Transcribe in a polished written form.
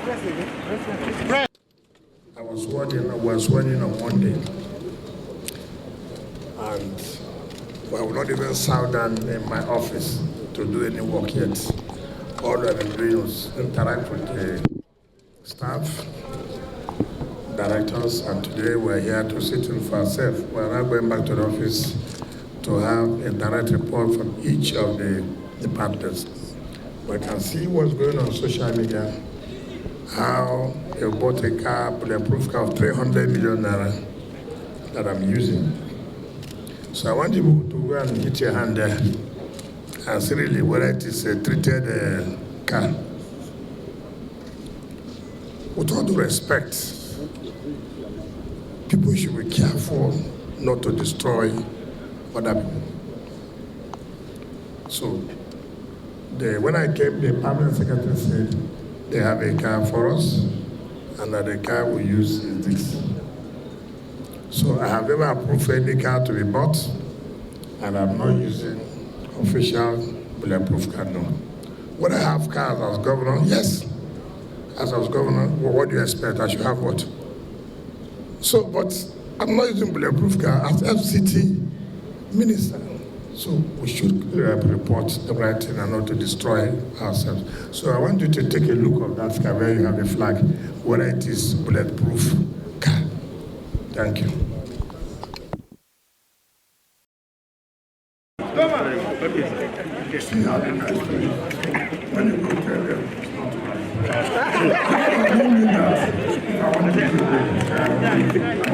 I was sworn in on Monday, and I will not even sit down in my office to do any work yet. All I've been doing was interact with the staff, directors, and today we're here to sit in for ourselves. We're now going back to the office to have a direct report from each of the departments. We can see what's going on social media, how you bought a car, bulletproof car of 300 million naira that I'm using. So I want you to go and hit your hand there and see really whether it is a treated car. With all due respect, people should be careful not to destroy other people. So when I came, the permanent secretary said they have a car for us and that the car we use is this. So I have never approved any car to be bought, and I'm not using official bulletproof car, no. When I have cars as governor, yes. As I was governor, well, what do you expect? I should have what? So, but I'm not using bulletproof car as FCT minister. So we should report the right thing and not to destroy ourselves. So I want you to take a look at that car where you have a flag, whether it is bulletproof car. Thank you. See how they nice to you. When you go tell them, it's not right. I want to do it.